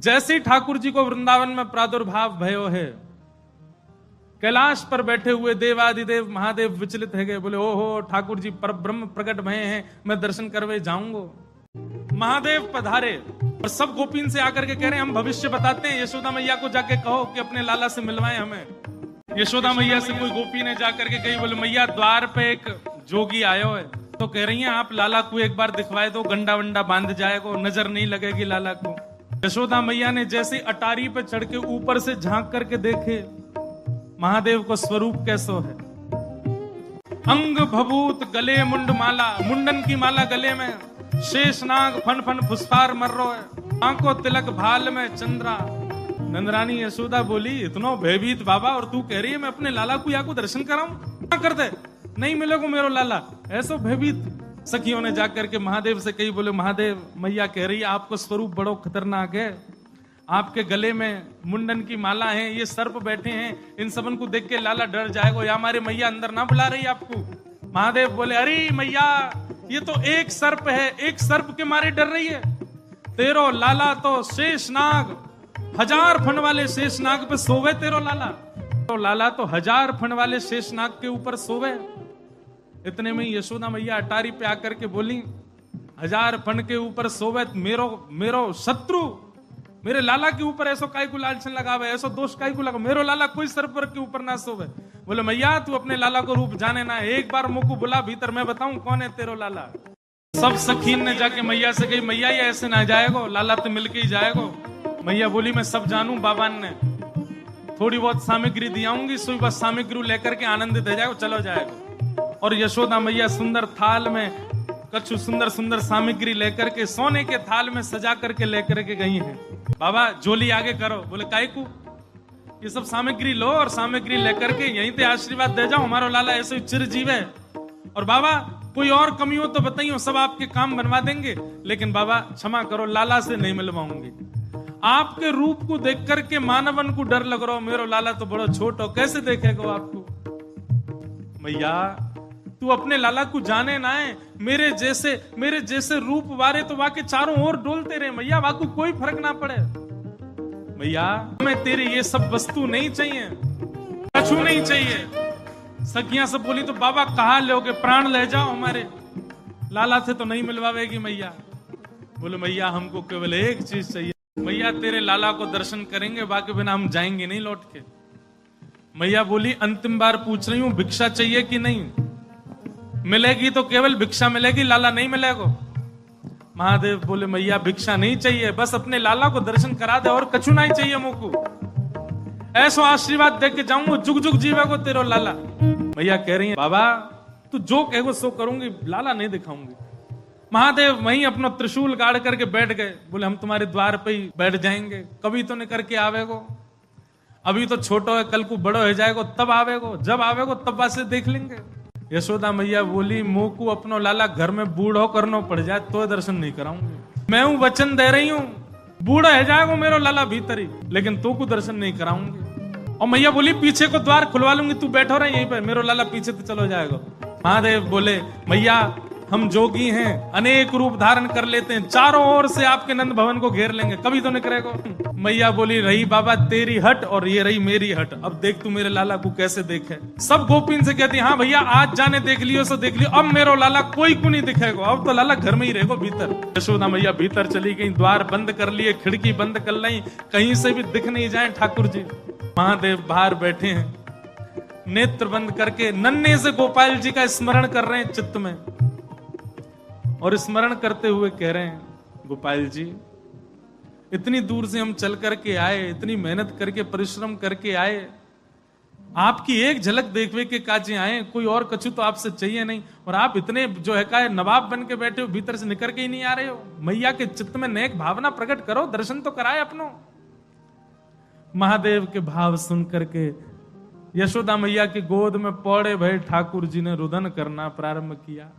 जैसे ही ठाकुर जी को वृंदावन में प्रादुर्भाव भयो है, कैलाश पर बैठे हुए देवादिदेव महादेव विचलित है गए, बोले ओहो ठाकुर जी पर ब्रह्म प्रकट भये हैं, मैं दर्शन करवे जाऊंगा। महादेव पधारे और सब गोपीन से आकर के कह रहे हैं हम भविष्य बताते हैं, यशोदा मैया को जाके कहो कि अपने लाला से मिलवाएं हमें। यशोदा मैया से कोई गोपी ने जाकर के कही, बोले मैया द्वार पे एक जोगी आयो है, तो कह रही हैं आप लाला को एक बार दिखवाए दो, गंडा वंडा बांध जाएगा, नजर नहीं लगेगी लाला को। यशोदा मैया ने जैसे अटारी पे चढ़ के ऊपर से झांक करके देखे महादेव को स्वरूप कैसो है, अंग भभूत गले मुंड माला, मुंडन की माला गले में, शेषनाग फन फन फुसफार मर रो है, आंखों तिलक भाल में चंद्रा। नंदरानी यशोदा बोली इतनो भयभीत बाबा, और तू कह रही है मैं अपने लाला को या को दर्शन कराऊं, क्या कर दे नहीं मिलेगा मेरो लाला, ऐसो भयभीत। सखियों ने जाकर के महादेव से कही, बोले महादेव मैया कह रही है आपको स्वरूप बड़ो खतरनाक है, आपके गले में मुंडन की माला है, ये सर्प बैठे हैं, इन सबन को देख के लाला डर जाएगा, या हमारे मैया अंदर ना बुला रही आपको। महादेव बोले अरे मैया ये तो एक सर्प है, एक सर्प के मारे डर रही है, तेरो लाला तो शेषनाग, 1000 फन वाले शेषनाग पे सोवे तेरो लाला, तो लाला तो 1000 फन वाले शेषनाग के ऊपर सोवे। इतने में यशोदा मैया अटारी पे आकर के बोली 1000 फन के ऊपर सोवे मेरो शत्रु, मेरे लाला के ऊपर ऐसो काय को लालचन लगावे, ऐसो दोष काय को लगा, मेरो लाला कोई सर्प के ऊपर ना सोवे। बोले मैया तू अपने लाला को रूप जाने ना, एक बार मुझको बुला भीतर, मैं बताऊं कौन है तेरो लाला। सब सखीन ने जाके मैया से कही मैया ये ऐसे ना जाएगो, लाला तो मिलके ही जाएगो। मैया बोली मैं सब जानू, बाबान ने थोड़ी बहुत सामग्री दियाऊंगी, सुई बस सामग्री लेकर के आनंदित हो जाएगो, चलो जाएगो। और यशोदा मैया सुंदर थाल में कछु सुंदर सुंदर सामग्री लेकर के सोने के थाल में सजा करके लेकर के गई हैं। बाबा झोली आगे करो, बोले काय को, ये सब सामग्री लो और सामग्री लेकर के यहीं पे आशीर्वाद दे जाओ, हमारा लाला ऐसे चिरजीव है। और बाबा कोई और कमी हो तो बताइए, सब आपके काम बनवा देंगे, लेकिन बाबा क्षमा करो लाला से नहीं मिलवाऊंगी। आपके रूप को देख करके मानवन को डर लग रहा हो, मेरो लाला तो बड़ा छोट हो, कैसे देखेगा आपको। मैया तू अपने लाला को जाने ना है, मेरे जैसे रूप वारे तो वाके चारों ओर डोलते रहे मैया, वाकू कोई फर्क ना पड़े। मैया हमें तेरी ये सब वस्तु नहीं चाहिए, कछु नहीं चाहिए। सखियां सब बोली तो बाबा कहा लोगे, प्राण ले जाओ हमारे, लाला से तो नहीं मिलवावेगी मैया। बोले मैया हमको केवल एक चीज चाहिए, मैया तेरे लाला को दर्शन करेंगे, बाकी बिना हम जाएंगे नहीं लौट के। मैया बोली अंतिम बार पूछ रही हूं भिक्षा चाहिए कि नहीं, मिलेगी तो केवल भिक्षा मिलेगी, लाला नहीं मिलेगा। महादेव बोले मैया भिक्षा नहीं चाहिए, बस अपने लाला को दर्शन करा दे और कछु नहीं चाहिए मुझको, ऐसा आशीर्वाद दे के जाऊंगा, जुग जुग जीवेगो तेरो लाला। मैया कह रही है बाबा तू जो कहेगो सो करूंगी, लाला नहीं दिखाऊंगी। महादेव वहीं अपना त्रिशूल गाड़ करके बैठ गए, बोले हम तुम्हारे द्वार पे ही बैठ जाएंगे, कभी तो नहीं करके आवेगो, अभी तो छोटो है, कल को बड़ो हो जाएगो तब आवेगो, जब आवेगो तब वासे देख लेंगे। यशोदा मैया बोली मुंह को अपनो लाला घर में बूढ़ो करनो पड़ जाए तो दर्शन नहीं कराऊंगी, मैं हूं वचन दे रही हूं, बूढ़ा है जाएगा मेरो लाला भीतर ही, लेकिन तो को दर्शन नहीं कराऊंगी। और मैया बोली पीछे को द्वार खुलवा लूंगी, तू बैठो रहे यहीं पे, मेरो लाला पीछे तो चलो जाएगा। महादेव बोले मैया हम जोगी हैं, अनेक रूप धारण कर लेते हैं, चारों ओर से आपके नंद भवन को घेर लेंगे, कभी तो नहीं करेगा। मैया बोली रही बाबा तेरी हट और ये रही मेरी हट, अब देख तू मेरे लाला को कैसे देखे। सब गोपीन से कहती हाँ भैया आज जाने देख लियो सो देख लियो, अब मेरो लाला कोई को नहीं दिखेगा, अब तो लाला घर में ही रहेगा भीतर। यशोदा मैया भीतर चली गई, द्वार बंद कर लिए, खिड़की बंद कर ली, कहीं से भी दिख नहीं जाए ठाकुर जी। महादेव बाहर बैठे हैं, नेत्र बंद करके नन्हे से गोपाल जी का स्मरण कर रहे हैं चित्त में, और स्मरण करते हुए कह रहे हैं गोपाल जी इतनी दूर से हम चल करके आए, इतनी मेहनत करके परिश्रम करके आए, आपकी एक झलक देखने के काजे आए, कोई और कछु तो आपसे चाहिए नहीं, और आप इतने जो है का नवाब बन के बैठे हो, भीतर से निकल के ही नहीं आ रहे हो। मैया के चित्त में नेक भावना प्रकट करो, दर्शन तो कराए अपनो। महादेव के भाव सुन करके यशोदा मैया की गोद में पौड़े भय ठाकुर जी ने रुदन करना प्रारंभ किया,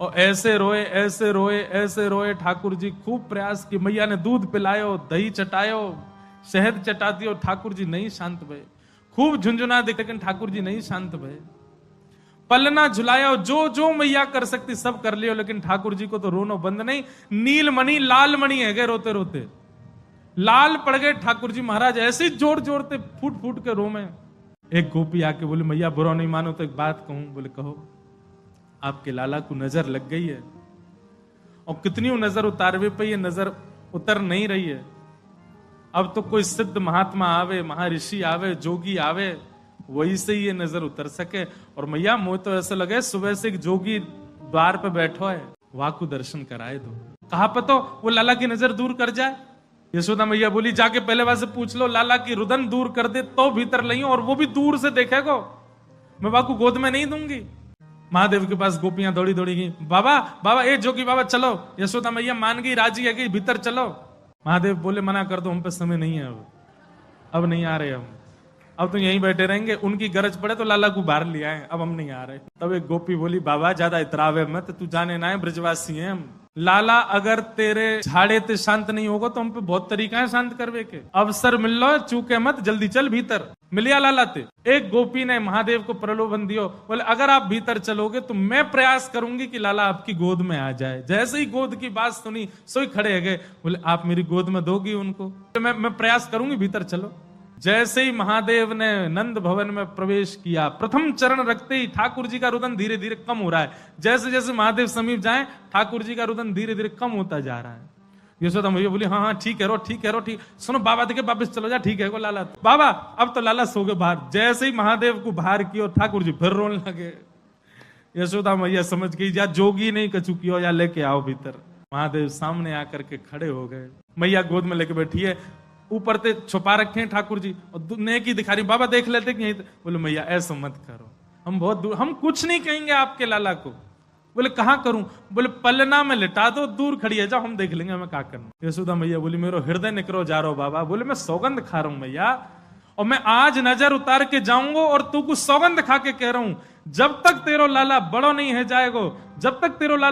और ऐसे रोए ऐसे रोए ऐसे रोए। ठाकुर जी खूब प्रयास की, मैया ने दूध पिलायो, दही चटायो, शहद चटा दियो, ठाकुर जी नहीं शांत भये। खूब झुंझुना दे, लेकिन ठाकुर जी नहीं शांत भये। पलना झुलायो, जो जो मैया कर सकती सब कर लियो, लेकिन ठाकुर जी को तो रोनो बंद नहीं। नीलमणि लालमणि है गए रोते रोते, लाल पड़ गए ठाकुर जी महाराज, ऐसे जोर जोरते फूट फूट के रो में। एक गोपी आके बोली मैया बुरा नहीं मानो तो एक बात कहूं। बोले कहो। आपके लाला को नजर लग गई है, और कितनी नजर उतारवे पे ये नजर उतर नहीं रही है। अब तो कोई सिद्ध महात्मा आवे, महर्षि आवे, जोगी आवे, वही से ये नजर उतर सके। और मैया मुझे तो ऐसा लगे सुबह से एक जोगी द्वार पे बैठो है, वहां को दर्शन कराए दो। कहा पतो वो लाला की नजर दूर कर जाए। यशोदा मैया बोली जाके पहले वहां से पूछ लो, लाला की रुदन दूर कर दे तो भीतर लइयो, और वो भी दूर से देखेगो, मैं बाकू गोद में नहीं दूंगी। महादेव के पास गोपियां दौड़ी दौड़ी गई, बाबा बाबा ए जोगी बाबा चलो। यशोदा मैया मान गई, राजी है कि भीतर चलो। महादेव बोले मना कर दो, हम पे समय नहीं है, अब नहीं आ रहे हम, अब तो यहीं बैठे रहेंगे, उनकी गरज पड़े तो लाला को बाहर ले आए, अब हम नहीं आ रहे। तब एक गोपी बोली बाबा ज्यादा इतरावे मत, तू जाने ना है ब्रजवासी है हम। लाला अगर तेरे झाड़े ते शांत नहीं होगा तो हम पे बहुत तरीका है शांत करवे के। अवसर मिल लो, चूके मत, जल्दी चल भीतर। मिलिया लाला ते। एक गोपी ने महादेव को प्रलोभन दियो, बोले अगर आप भीतर चलोगे तो मैं प्रयास करूंगी कि लाला आपकी गोद में आ जाए। जैसे ही गोद की बात सुनी सोई खड़े गए, बोले आप मेरी गोद में दोगी उनको? मैं प्रयास करूंगी, भीतर चलो। जैसे ही महादेव ने नंद भवन में प्रवेश किया, प्रथम चरण रखते ही ठाकुर जी का रुदन धीरे धीरे कम हो रहा है। जैसे जैसे महादेव समीप जाए ठाकुर जी का रुदन धीरे धीरे कम होता जा रहा है। यशोदा मैया बोली हाँ हाँ ठीक है रो, ठीक है रो, ठीक। सुनो बाबा देखे वापिस चलो जा, ठीक है को लाला बाबा अब तो लाला सो गए बाहर। जैसे ही महादेव को बाहर किया ठाकुर जी फिर रोने लगे। यशोदा मैया समझ गई या जोगी नहीं कछु किया, या लेके आओ भीतर। महादेव सामने आकर के खड़े हो गए, मैया गोद में लेके बैठी है, ऊपर ते छुपा रखे हैं ठाकुर जी, और नेकी दिखा रही, बाबा देख लेते कि यहीं। बोले मैया ऐसा मत करो, हम बहुत दूर, हम कुछ नहीं कहेंगे आपके लाला को। बोले कहां करूं? बोले पलना में लिटा दो, दूर खड़ी है, जाओ हम देख लेंगे हमें क्या करना। यशोदा मैया बोली मेरो हृदय निकरो जा रहा बाबा। बोले मैं सौगंध खा रहा हूं मैया, और मैं आज नजर उतार के जाऊंगा, और तू कुछ सौगंध खा के कह रहा हूं, जब तक तेरो लाला बड़ो नहीं है जाएगो, जब तक तेरो लाला